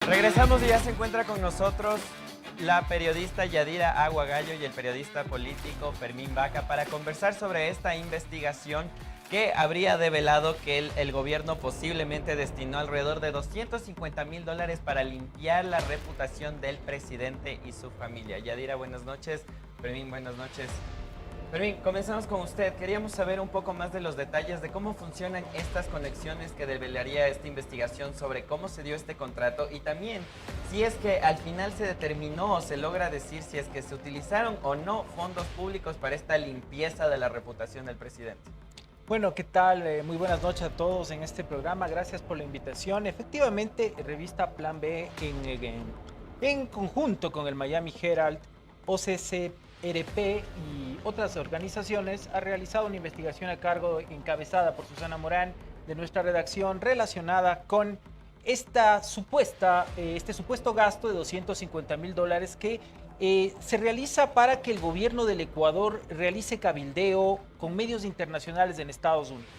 Regresamos y ya se encuentra con nosotros la periodista Yadira Aguagallo y el periodista político Fermín Vaca para conversar sobre esta investigación que habría develado que el gobierno posiblemente destinó alrededor de $250,000 para limpiar la reputación del presidente y su familia. Yadira, buenas noches. Fermín, buenas noches. Fermín, comenzamos con usted. Queríamos saber un poco más de los detalles de cómo funcionan estas conexiones que develaría esta investigación sobre cómo se dio este contrato y también si es que al final se determinó o se logra decir si es que se utilizaron o no fondos públicos para esta limpieza de la reputación del presidente. Bueno, ¿qué tal? Muy buenas noches a todos en este programa. Gracias por la invitación. Efectivamente, revista Plan B en conjunto con el Miami Herald, OCCRP y otras organizaciones ha realizado una investigación a cargo encabezada por Susana Morán de nuestra redacción relacionada con este supuesto gasto de $250,000 que se realiza para que el gobierno del Ecuador realice cabildeo con medios internacionales en Estados Unidos.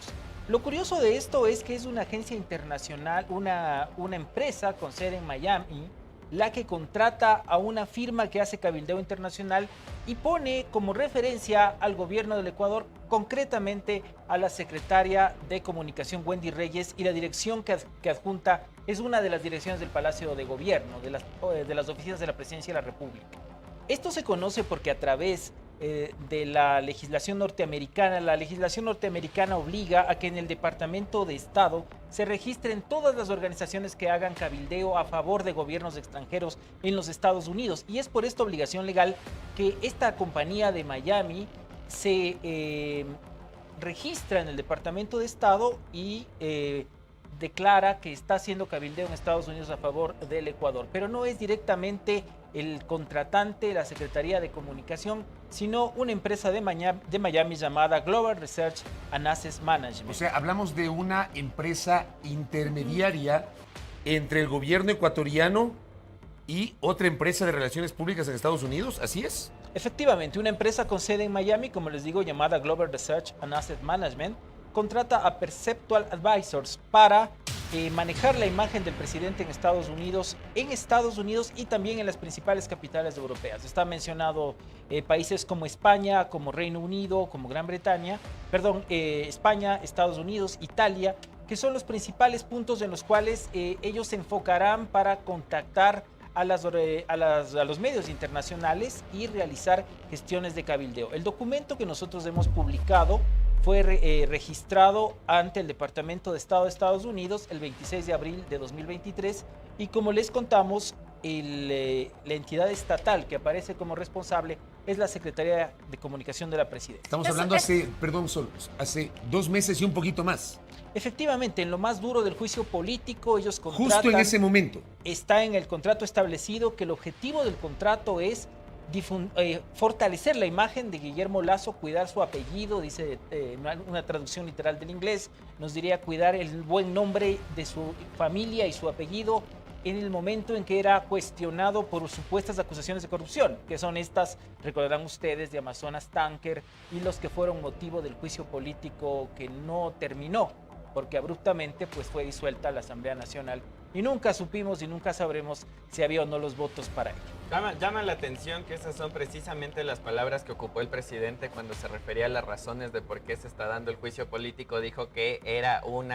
Lo curioso de esto es que es una agencia internacional, una empresa con sede en Miami, la que contrata a una firma que hace cabildeo internacional y pone como referencia al gobierno del Ecuador, concretamente a la secretaria de Comunicación Wendy Reyes, y la dirección que adjunta es una de las direcciones del Palacio de Gobierno, de las oficinas de la Presidencia de la República. Esto se conoce porque a través de la legislación norteamericana obliga a que en el Departamento de Estado se registren todas las organizaciones que hagan cabildeo a favor de gobiernos extranjeros en los Estados Unidos. Y es por esta obligación legal que esta compañía de Miami se registra en el Departamento de Estado y declara que está haciendo cabildeo en Estados Unidos a favor del Ecuador. Pero no es directamente el contratante, la Secretaría de Comunicación, sino una empresa de Miami llamada Global Research and Assets Management. O sea, hablamos de una empresa intermediaria entre el gobierno ecuatoriano y otra empresa de relaciones públicas en Estados Unidos, ¿así es? Efectivamente, una empresa con sede en Miami, como les digo, llamada Global Research and Asset Management, contrata a Perceptual Advisors para manejar la imagen del presidente en Estados Unidos y también en las principales capitales europeas. Está mencionado países como España, como Reino Unido, como Gran Bretaña, España, Estados Unidos, Italia, que son los principales puntos en los cuales ellos se enfocarán para contactar a los medios internacionales y realizar gestiones de cabildeo. El documento que nosotros hemos publicado fue registrado ante el Departamento de Estado de Estados Unidos el 26 de abril de 2023 y como les contamos, la entidad estatal que aparece como responsable es la Secretaría de Comunicación de la Presidencia. Estamos hablando hace 2 meses y un poquito más. Efectivamente, en lo más duro del juicio político, ellos contratan... Justo en ese momento. Está en el contrato establecido que el objetivo del contrato es fortalecer la imagen de Guillermo Lasso, cuidar su apellido, dice una traducción literal del inglés, nos diría cuidar el buen nombre de su familia y su apellido en el momento en que era cuestionado por supuestas acusaciones de corrupción, que son estas, recordarán ustedes, de Amazonas Tanker y los que fueron motivo del juicio político que no terminó, porque abruptamente pues, fue disuelta la Asamblea Nacional y nunca supimos y nunca sabremos si había o no los votos para ello. Llama la atención que esas son precisamente las palabras que ocupó el presidente cuando se refería a las razones de por qué se está dando el juicio político. Dijo que era un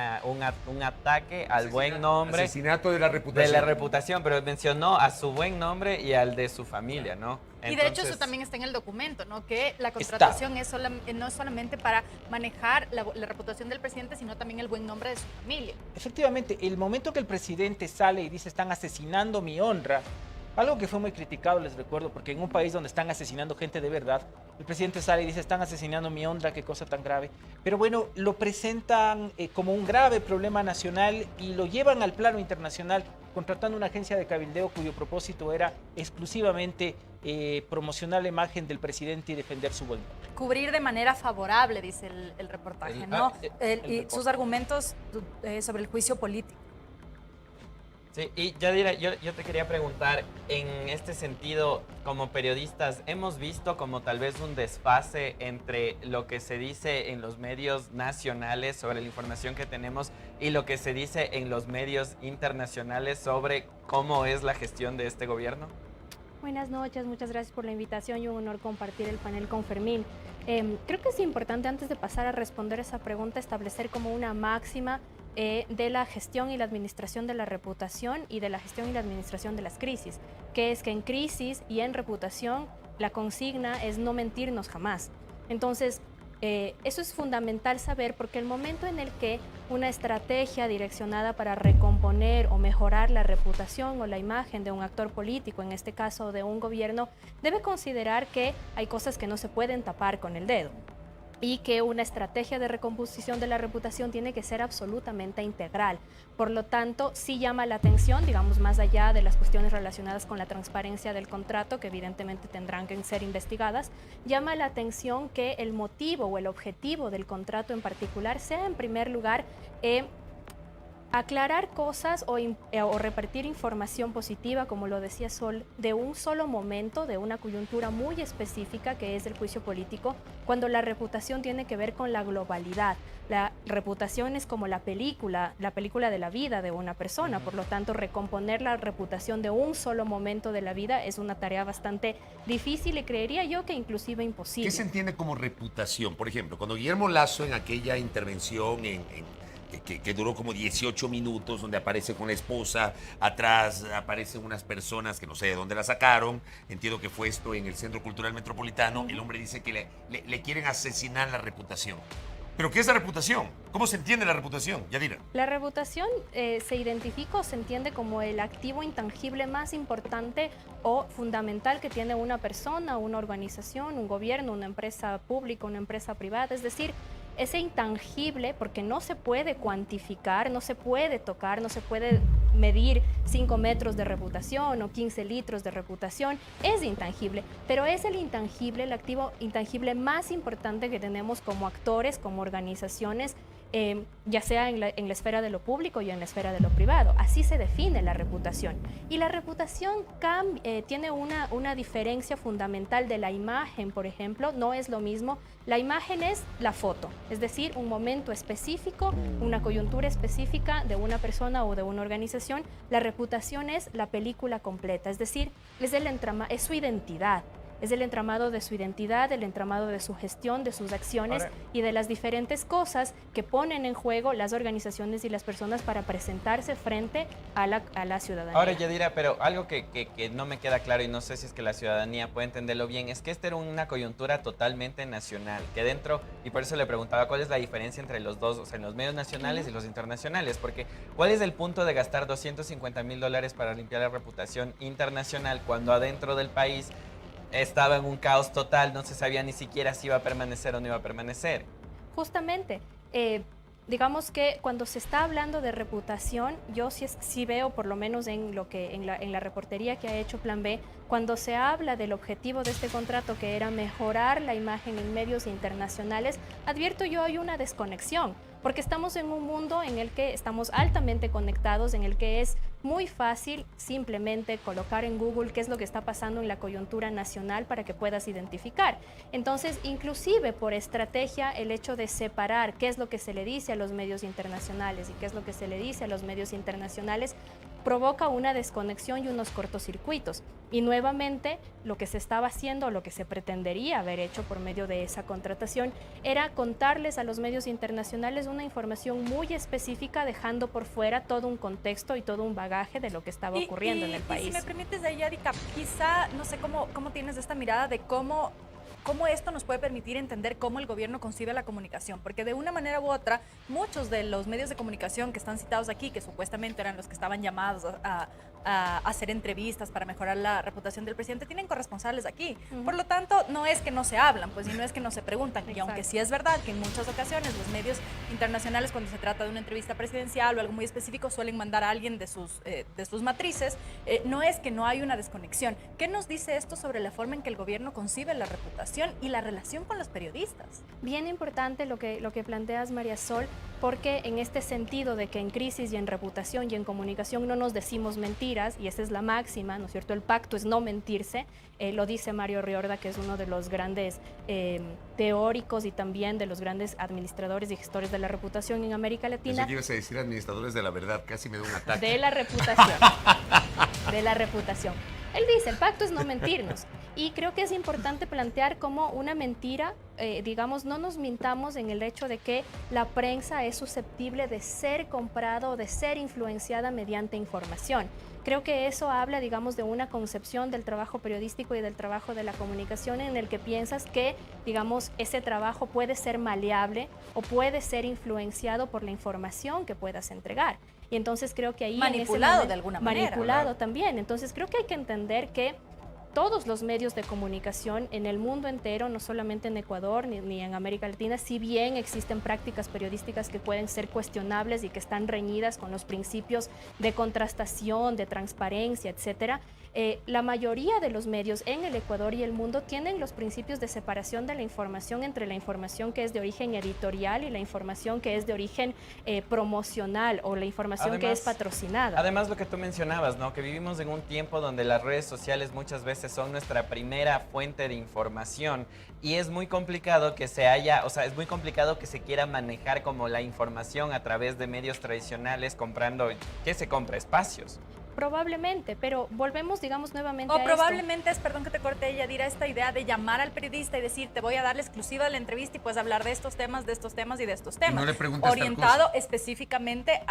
ataque al buen nombre. Asesinato de la reputación. De la reputación, pero mencionó a su buen nombre y al de su familia, ¿no? Y de hecho eso también está en el documento, ¿no? Que la contratación no es solamente para manejar la reputación del presidente, sino también el buen nombre de su familia. Efectivamente, el momento que el presidente sale y dice están asesinando mi honra, algo que fue muy criticado, les recuerdo, porque en un país donde están asesinando gente de verdad, el presidente sale y dice están asesinando mi honra, qué cosa tan grave. Pero bueno, lo presentan como un grave problema nacional y lo llevan al plano internacional, contratando una agencia de cabildeo cuyo propósito era exclusivamente promocionar la imagen del presidente y defender su buen nombre. Cubrir de manera favorable, dice el reportaje, ¿no? Y sus argumentos sobre el juicio político. Sí, y Yadira, yo te quería preguntar, en este sentido, como periodistas, hemos visto como tal vez un desfase entre lo que se dice en los medios nacionales sobre la información que tenemos y lo que se dice en los medios internacionales sobre cómo es la gestión de este gobierno. Buenas noches, muchas gracias por la invitación y un honor compartir el panel con Fermín. Creo que es importante, antes de pasar a responder esa pregunta, establecer como una máxima de la gestión y la administración de la reputación y de la gestión y la administración de las crisis, que es que en crisis y en reputación la consigna es no mentirnos jamás. Entonces, eso es fundamental saber, porque el momento en el que una estrategia direccionada para recomponer o mejorar la reputación o la imagen de un actor político, en este caso de un gobierno, debe considerar que hay cosas que no se pueden tapar con el dedo y que una estrategia de recomposición de la reputación tiene que ser absolutamente integral. Por lo tanto, sí llama la atención, digamos, más allá de las cuestiones relacionadas con la transparencia del contrato, que evidentemente tendrán que ser investigadas, llama la atención que el motivo o el objetivo del contrato en particular sea, en primer lugar, aclarar cosas o repartir información positiva, como lo decía Sol, de un solo momento, de una coyuntura muy específica que es el juicio político, cuando la reputación tiene que ver con la globalidad. La reputación es como la película de la vida de una persona, por lo tanto recomponer la reputación de un solo momento de la vida es una tarea bastante difícil y creería yo que inclusive imposible. ¿Qué se entiende como reputación? Por ejemplo, cuando Guillermo Lasso en aquella intervención que duró como 18 minutos, donde aparece con la esposa, atrás aparecen unas personas que no sé de dónde la sacaron, entiendo que fue esto en el Centro Cultural Metropolitano, el hombre dice que le quieren asesinar la reputación. ¿Pero qué es la reputación? ¿Cómo se entiende la reputación, Yadira? La reputación se identifica o se entiende como el activo intangible más importante o fundamental que tiene una persona, una organización, un gobierno, una empresa pública, una empresa privada, es decir, ese intangible, porque no se puede cuantificar, no se puede tocar, no se puede medir 5 metros de reputación o 15 litros de reputación, es intangible, pero es el intangible, el activo intangible más importante que tenemos como actores, como organizaciones, ya sea en la esfera de lo público y en la esfera de lo privado. Así se define la reputación. Y la reputación tiene una diferencia fundamental de la imagen, por ejemplo, no es lo mismo. La imagen es la foto, es decir, un momento específico, una coyuntura específica de una persona o de una organización. La reputación es la película completa, es decir, es su identidad. Es el entramado de su identidad, el entramado de su gestión, de sus acciones y de las diferentes cosas que ponen en juego las organizaciones y las personas para presentarse frente a la ciudadanía. Ahora, Yadira, pero algo que no me queda claro y no sé si es que la ciudadanía puede entenderlo bien, es que esta era una coyuntura totalmente nacional, que dentro, y por eso le preguntaba cuál es la diferencia entre los dos, o sea, en los medios nacionales y los internacionales, porque ¿cuál es el punto de gastar $250,000 para limpiar la reputación internacional cuando adentro del país estaba en un caos total, no se sabía ni siquiera si iba a permanecer o no iba a permanecer? Justamente, digamos que cuando se está hablando de reputación, yo sí veo, por lo menos en la reportería que ha hecho Plan B, cuando se habla del objetivo de este contrato, que era mejorar la imagen en medios internacionales, advierto yo hay una desconexión, porque estamos en un mundo en el que estamos altamente conectados, en el que es muy fácil simplemente colocar en Google qué es lo que está pasando en la coyuntura nacional para que puedas identificar. Entonces, inclusive por estrategia, el hecho de separar qué es lo que se le dice a los medios internacionales y qué es lo que se le dice a los medios internacionales provoca una desconexión y unos cortocircuitos. Y nuevamente, lo que se estaba haciendo, lo que se pretendería haber hecho por medio de esa contratación, era contarles a los medios internacionales una información muy específica, dejando por fuera todo un contexto y todo un bagaje de lo que estaba ocurriendo en el país. Y si me permites, Yadira, quizá, no sé cómo tienes esta mirada de cómo esto nos puede permitir entender cómo el gobierno concibe la comunicación, porque de una manera u otra, muchos de los medios de comunicación que están citados aquí, que supuestamente eran los que estaban llamados a hacer entrevistas para mejorar la reputación del presidente, tienen corresponsales aquí. Ujú. Por lo tanto, no es que no se hablan, pues, y no es que no se preguntan. Y Exacto. aunque sí es verdad que en muchas ocasiones los medios internacionales, cuando se trata de una entrevista presidencial o algo muy específico, suelen mandar a alguien de sus matrices, no es que no hay una desconexión. ¿Qué nos dice esto sobre la forma en que el gobierno concibe la reputación y la relación con los periodistas? Bien importante lo que planteas, María Sol, porque en este sentido de que en crisis y en reputación y en comunicación no nos decimos mentiras, y esa es la máxima, ¿no es cierto? El pacto es no mentirse, lo dice Mario Riorda, que es uno de los grandes teóricos y también de los grandes administradores y gestores de la reputación en América Latina. Pensé que ibas a decir administradores de la verdad, casi me da un ataque. De la reputación. De la reputación. Él dice, el pacto es no mentirnos. Y creo que es importante plantear como una mentira, digamos, no nos mintamos en el hecho de que la prensa es susceptible de ser comprada o de ser influenciada mediante información. Creo que eso habla, digamos, de una concepción del trabajo periodístico y del trabajo de la comunicación en el que piensas que, digamos, ese trabajo puede ser maleable o puede ser influenciado por la información que puedas entregar. Y entonces creo que ahí... Manipulado de alguna manera. Manipulado también. Entonces creo que hay que entender que todos los medios de comunicación en el mundo entero, no solamente en Ecuador ni en América Latina, si bien existen prácticas periodísticas que pueden ser cuestionables y que están reñidas con los principios de contrastación, de transparencia, etcétera, la mayoría de los medios en el Ecuador y el mundo tienen los principios de separación de la información entre la información que es de origen editorial y la información que es de origen promocional o la información que es patrocinada. Además, lo que tú mencionabas, ¿no? Que vivimos en un tiempo donde las redes sociales muchas veces son nuestra primera fuente de información y es muy complicado que es muy complicado que se quiera manejar como la información a través de medios tradicionales comprando, ¿qué se compra? Espacios. Probablemente, pero volvemos, digamos, nuevamente O a probablemente es, perdón que te corte, Yadira, esta idea de llamar al periodista y decir, te voy a dar la exclusiva de la entrevista y puedes hablar de estos temas y de estos temas. no le preguntes tal orientado cosa. específicamente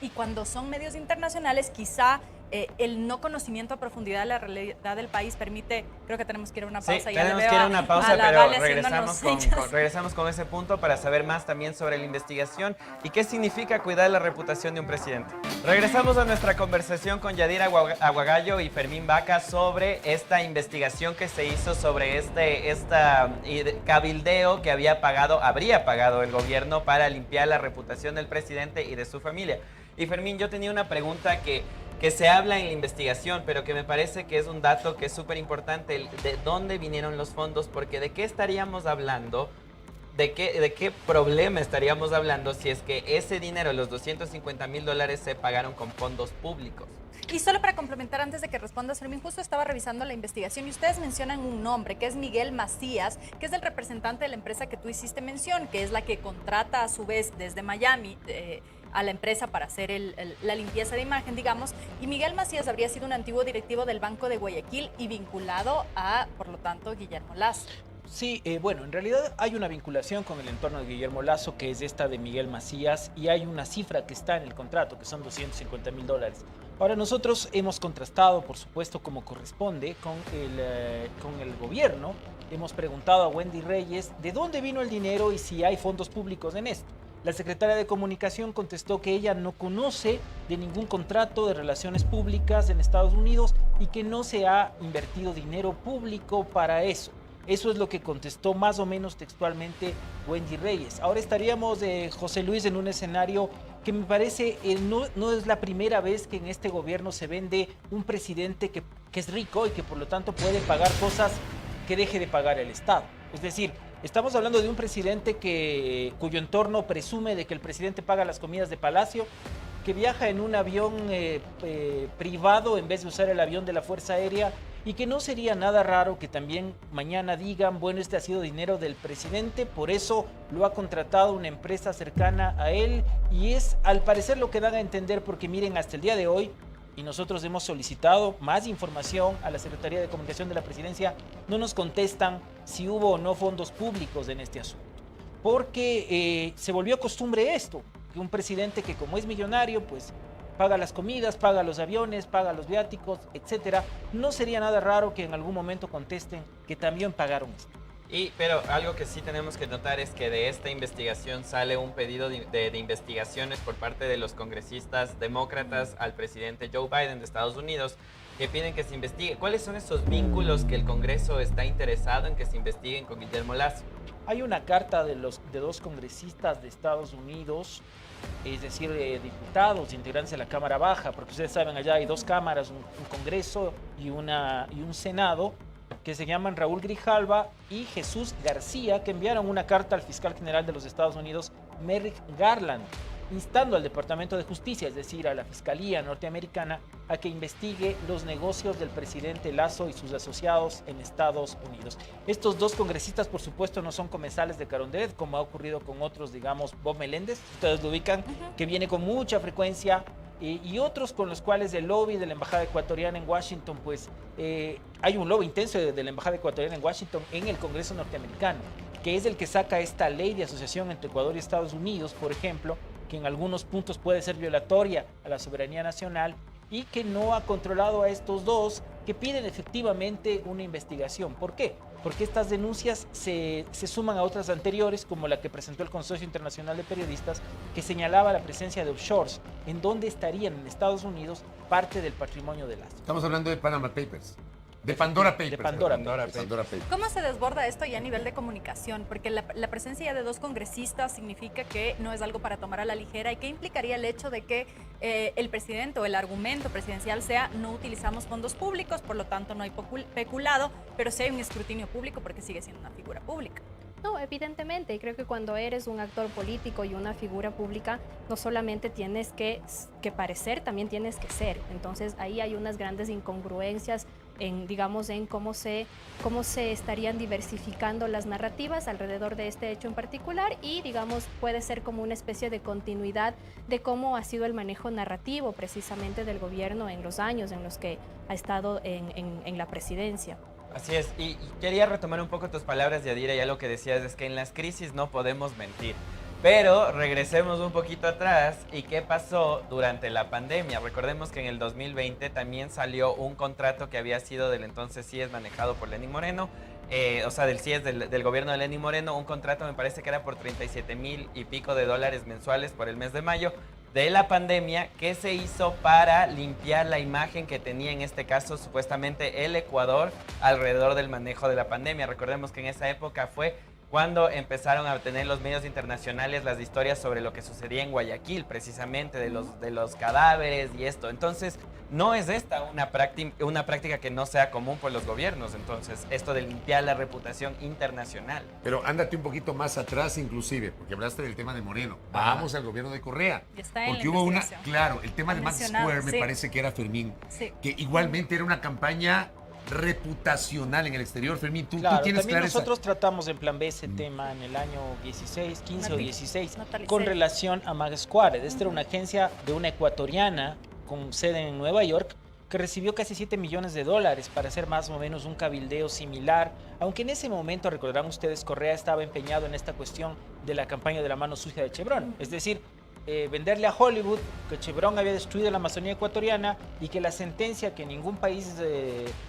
y cuando son medios internacionales, quizá el no conocimiento a profundidad de la realidad del país permite, creo que tenemos que ir a una pausa. Sí, ya le tenemos veo que ir a a una pausa, la pero Vale regresamos haciéndonos señas. regresamos con ese punto para saber más también sobre la investigación y qué significa cuidar la reputación de un presidente. Regresamos a nuestra conversación con Yadira Aguagallo y Fermín Vaca sobre esta investigación que se hizo sobre esta cabildeo que habría pagado el gobierno para limpiar la reputación del presidente y de su familia. Y Fermín, yo tenía una pregunta que se habla en la investigación, pero que me parece que es un dato que es súper importante, de dónde vinieron los fondos, porque de qué estaríamos hablando, de qué problema estaríamos hablando si es que ese dinero, los $250,000, se pagaron con fondos públicos. Y solo para complementar antes de que respondas, Fermín, justo estaba revisando la investigación y ustedes mencionan un nombre, que es Miguel Macías, que es el representante de la empresa que tú hiciste mención, que es la que contrata a su vez desde Miami a la empresa para hacer la limpieza de imagen, digamos. Y Miguel Macías habría sido un antiguo directivo del Banco de Guayaquil y vinculado a, por lo tanto, Guillermo Lasso. Sí, bueno, en realidad hay una vinculación con el entorno de Guillermo Lasso, que es esta de Miguel Macías, y hay una cifra que está en el contrato, que son $250,000. Ahora, nosotros hemos contrastado, por supuesto, como corresponde, con el gobierno. Hemos preguntado a Wendy Reyes de dónde vino el dinero y si hay fondos públicos en esto. La secretaria de Comunicación contestó que ella no conoce de ningún contrato de relaciones públicas en Estados Unidos y que no se ha invertido dinero público para eso. Eso es lo que contestó más o menos textualmente Wendy Reyes. Ahora estaríamos, José Luis, en un escenario que me parece no es la primera vez que en este gobierno se vende un presidente que es rico y que por lo tanto puede pagar cosas que deje de pagar el Estado. Es decir, estamos hablando de un presidente cuyo entorno presume de que el presidente paga las comidas de Palacio, que viaja en un avión privado en vez de usar el avión de la Fuerza Aérea, y que no sería nada raro que también mañana digan, bueno, este ha sido dinero del presidente, por eso lo ha contratado una empresa cercana a él, y es al parecer lo que dan a entender, porque miren, hasta el día de hoy, y nosotros hemos solicitado más información a la Secretaría de Comunicación de la Presidencia, no nos contestan si hubo o no fondos públicos en este asunto, porque se volvió costumbre esto, que un presidente que como es millonario, pues paga las comidas, paga los aviones, paga los viáticos, etcétera. No sería nada raro que en algún momento contesten que también pagaron esto. Pero algo que sí tenemos que notar es que de esta investigación sale un pedido de investigaciones por parte de los congresistas demócratas al presidente Joe Biden de Estados Unidos, que piden que se investigue. ¿Cuáles son esos vínculos que el Congreso está interesado en que se investiguen con Guillermo Lasso? Hay una carta de dos congresistas de Estados Unidos, es decir, diputados, integrantes de la Cámara Baja, porque ustedes saben, allá hay dos cámaras, un Congreso y un Senado, que se llaman Raúl Grijalva y Jesús García, que enviaron una carta al fiscal general de los Estados Unidos, Merrick Garland, instando al Departamento de Justicia, es decir, a la Fiscalía norteamericana, a que investigue los negocios del presidente Lasso y sus asociados en Estados Unidos. Estos dos congresistas, por supuesto, no son comensales de Carondelet, como ha ocurrido con otros, digamos, Bob Meléndez, ustedes lo ubican, que viene con mucha frecuencia, y otros con los cuales el lobby de la Embajada Ecuatoriana en Washington, pues hay un lobby intenso de la Embajada Ecuatoriana en Washington en el Congreso norteamericano, que es el que saca esta ley de asociación entre Ecuador y Estados Unidos, por ejemplo, que en algunos puntos puede ser violatoria a la soberanía nacional y que no ha controlado a estos dos que piden efectivamente una investigación. ¿Por qué? Porque estas denuncias se suman a otras anteriores, como la que presentó el Consorcio Internacional de Periodistas, que señalaba la presencia de offshores, en donde estarían en Estados Unidos parte del patrimonio de Lasso. Estamos hablando de Panama Papers. De Pandora Papers. De Pandora Papers. Pandora Papers. ¿Cómo se desborda esto ya a nivel de comunicación? Porque la presencia de dos congresistas significa que no es algo para tomar a la ligera. ¿Y qué implicaría el hecho de que el presidente o el argumento presidencial sea no utilizamos fondos públicos, por lo tanto no hay peculado, pero sí hay un escrutinio público porque sigue siendo una figura pública? No, evidentemente, y creo que cuando eres un actor político y una figura pública, no solamente tienes que parecer, también tienes que ser. Entonces ahí hay unas grandes incongruencias en, digamos, en cómo se estarían diversificando las narrativas alrededor de este hecho en particular y, digamos, puede ser como una especie de continuidad de cómo ha sido el manejo narrativo precisamente del gobierno en los años en los que ha estado en la presidencia. Así es, y quería retomar un poco tus palabras, Yadira, ya lo que decías es que en las crisis no podemos mentir. Pero regresemos un poquito atrás y qué pasó durante la pandemia. Recordemos que en el 2020 también salió un contrato que había sido del entonces CIES manejado por Lenín Moreno, o sea, del CIES del gobierno de Lenín Moreno, un contrato me parece que era por 37,000 y pico de dólares mensuales por el mes de mayo de la pandemia, que se hizo para limpiar la imagen que tenía en este caso supuestamente el Ecuador alrededor del manejo de la pandemia. Recordemos que en esa época fue cuando empezaron a tener los medios internacionales las historias sobre lo que sucedía en Guayaquil, precisamente de los cadáveres y esto. Entonces, no es esta una práctica que no sea común por los gobiernos. Entonces, esto de limpiar la reputación internacional. Pero ándate un poquito más atrás inclusive, porque hablaste del tema de Moreno. Vamos al gobierno de Correa. Y está en Porque la hubo investigación. claro, el tema de Max Mencionado, Square me sí. parece que era Fermín, Sí. que igualmente era una campaña reputacional en el exterior. Fermín, tú Claro, tienes también clara nosotros tratamos en Plan B ese tema en el año 15 o 16 Natalie con Cel. relación a Mag Squared. Esta era una agencia de una ecuatoriana con sede en Nueva York que recibió casi 7 millones de dólares para hacer más o menos un cabildeo similar, aunque en ese momento, recordarán ustedes, Correa estaba empeñado en esta cuestión de la campaña de la mano sucia de Chevron, es decir, venderle a Hollywood que Chevron había destruido la Amazonía ecuatoriana y que la sentencia que ningún país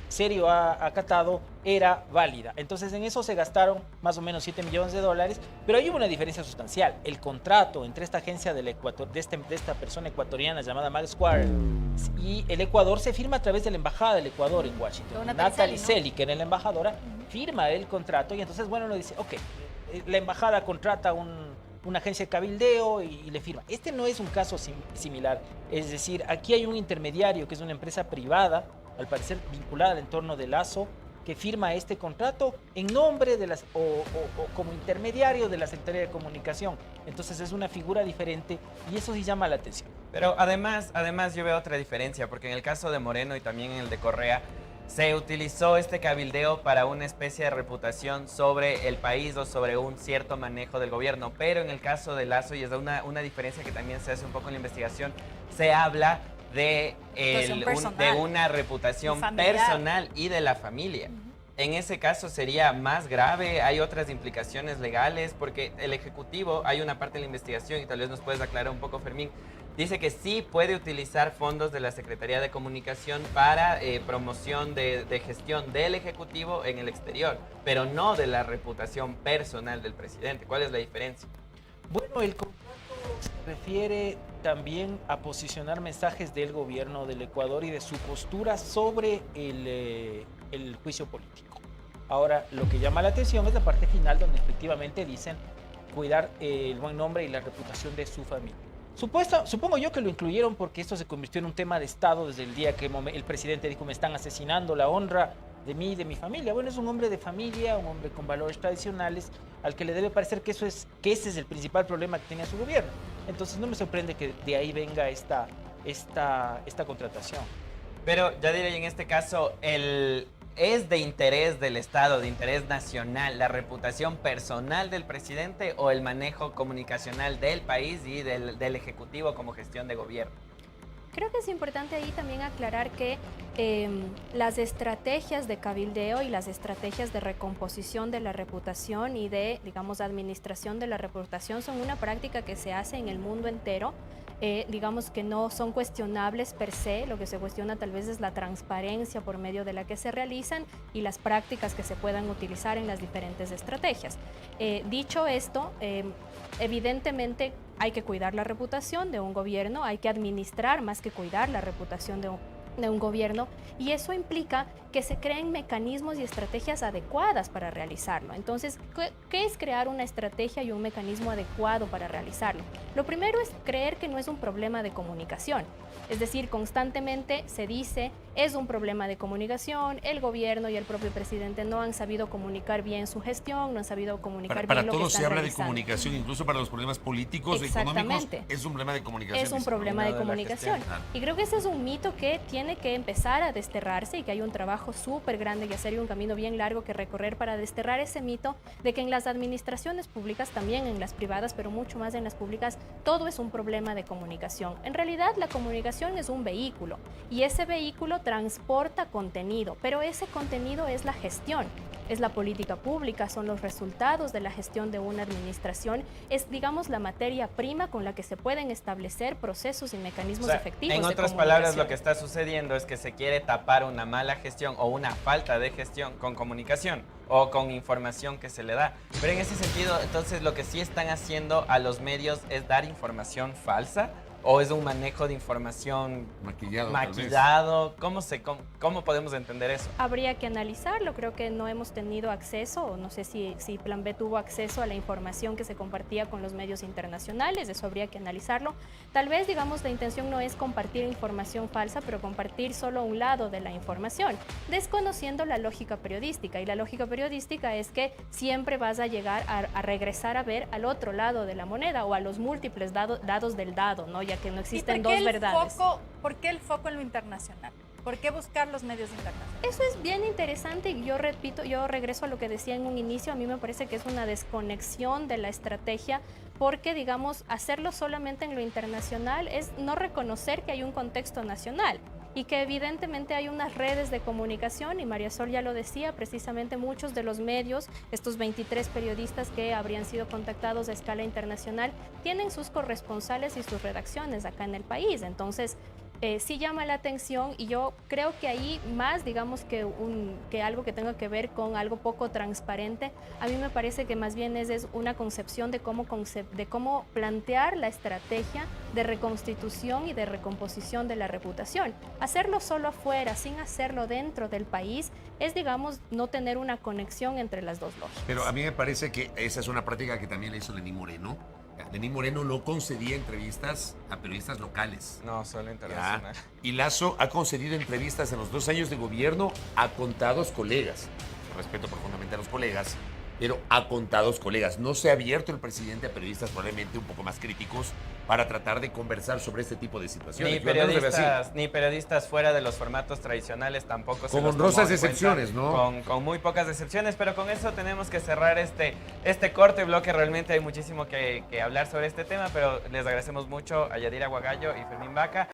serio ha acatado era válida. Entonces en eso se gastaron más o menos 7 millones de dólares, pero hay una diferencia sustancial. El contrato entre esta agencia del Ecuador, de esta persona ecuatoriana llamada Mag Square y el Ecuador se firma a través de la Embajada del Ecuador en Washington. Natalie Natalie Celi, ¿no? Celi, que era la embajadora, firma el contrato y entonces, bueno, uno dice, ok, la embajada contrata una agencia de cabildeo y le firma. Este no es un caso similar. Es decir, aquí hay un intermediario que es una empresa privada, al parecer vinculada al entorno de Lasso, que firma este contrato en nombre de o como intermediario de la Secretaría de Comunicación. Entonces es una figura diferente y eso sí llama la atención. Pero además yo veo otra diferencia, porque en el caso de Moreno y también en el de Correa, se utilizó este cabildeo para una especie de reputación sobre el país o sobre un cierto manejo del gobierno. Pero en el caso de Lasso, y es una diferencia que también se hace un poco en la investigación, se habla de una reputación familiar. personal y de la familia. en ese caso sería más grave, hay otras implicaciones legales, porque el Ejecutivo, hay una parte de la investigación, y tal vez nos puedes aclarar un poco, Fermín, dice que sí puede utilizar fondos de la Secretaría de Comunicación para promoción de gestión del Ejecutivo en el exterior, pero no de la reputación personal del presidente. ¿Cuál es la diferencia? Bueno, el contrato se refiere también a posicionar mensajes del gobierno del Ecuador y de su postura sobre el juicio político. Ahora, lo que llama la atención es la parte final donde efectivamente dicen cuidar el buen nombre y la reputación de su familia. Supongo yo que lo incluyeron porque esto se convirtió en un tema de Estado desde el día que el presidente dijo: me están asesinando la honra de mí y de mi familia. Bueno, es un hombre de familia, un hombre con valores tradicionales, al que le debe parecer que ese es el principal problema que tenía su gobierno. Entonces no me sorprende que de ahí venga esta contratación. Pero, Yadira, y en este caso, ¿es de interés del Estado, de interés nacional, la reputación personal del presidente o el manejo comunicacional del país y del Ejecutivo como gestión de gobierno? Creo que es importante ahí también aclarar que las estrategias de cabildeo y las estrategias de recomposición de la reputación y de, digamos, administración de la reputación son una práctica que se hace en el mundo entero. Digamos que no son cuestionables per se, lo que se cuestiona tal vez es la transparencia por medio de la que se realizan y las prácticas que se puedan utilizar en las diferentes estrategias. Dicho esto, evidentemente hay que cuidar la reputación de un gobierno, hay que administrar más que cuidar la reputación de un gobierno, y eso implica que se creen mecanismos y estrategias adecuadas para realizarlo. Entonces, ¿qué es crear una estrategia y un mecanismo adecuado para realizarlo? Lo primero es creer que no es un problema de comunicación. Es decir, constantemente se dice, es un problema de comunicación, el gobierno y el propio presidente no han sabido comunicar bien su gestión, no han sabido comunicar Para bien lo que todos están se habla de realizando. comunicación, incluso para los problemas políticos, económicos, es un problema de comunicación. Es un problema de comunicación. Y creo que ese es un mito que tiene que empezar a desterrarse y que hay un trabajo súper grande que hacer y un camino bien largo que recorrer para desterrar ese mito de que en las administraciones públicas, también en las privadas, pero mucho más en las públicas, todo es un problema de comunicación. En realidad, la comunicación es un vehículo y ese vehículo transporta contenido, pero ese contenido es la gestión. Es la política pública, son los resultados de la gestión de una administración, es, digamos, la materia prima con la que se pueden establecer procesos y mecanismos efectivos de comunicación. En otras palabras, lo que está sucediendo es que se quiere tapar una mala gestión o una falta de gestión con comunicación o con información que se le da. Pero en ese sentido, entonces, lo que sí están haciendo a los medios es dar información falsa. ¿O es un manejo de información maquillado? ¿Cómo podemos entender eso? Habría que analizarlo. Creo que no hemos tenido acceso, o no sé si Plan B tuvo acceso a la información que se compartía con los medios internacionales. Eso habría que analizarlo. Tal vez, digamos, la intención no es compartir información falsa, pero compartir solo un lado de la información, desconociendo la lógica periodística. Y la lógica periodística es que siempre vas a llegar a regresar a ver al otro lado de la moneda o a los múltiples dados del dado, ¿no? Ya que no existen dos verdades. ¿Por qué el foco en lo internacional? ¿Por qué buscar los medios internacionales? Eso es bien interesante y yo repito, yo regreso a lo que decía en un inicio, a mí me parece que es una desconexión de la estrategia porque, digamos, hacerlo solamente en lo internacional es no reconocer que hay un contexto nacional y que evidentemente hay unas redes de comunicación, y María Sol ya lo decía, precisamente muchos de los medios, estos 23 periodistas que habrían sido contactados a escala internacional, tienen sus corresponsales y sus redacciones acá en el país. Entonces, sí llama la atención, y yo creo que ahí más, digamos, que algo que tenga que ver con algo poco transparente, a mí me parece que más bien es una concepción de cómo plantear la estrategia de reconstitución y de recomposición de la reputación. Hacerlo solo afuera, sin hacerlo dentro del país, es, digamos, no tener una conexión entre las dos lógicas. Pero a mí me parece que esa es una práctica que también le hizo Lenín Moreno. Lenín Moreno no concedía entrevistas a periodistas locales. No, solo internacional. Y Lasso ha concedido entrevistas en los 2 años de gobierno a contados colegas. Respeto profundamente a los colegas, pero a contados colegas. No se ha abierto el presidente a periodistas probablemente un poco más críticos para tratar de conversar sobre este tipo de situaciones. Ni periodistas fuera de los formatos tradicionales tampoco. Con honrosas excepciones, ¿no? Con muy pocas excepciones, pero con eso tenemos que cerrar este corte bloque. Realmente hay muchísimo que hablar sobre este tema, pero les agradecemos mucho a Yadira Aguagallo y Fermín Vaca.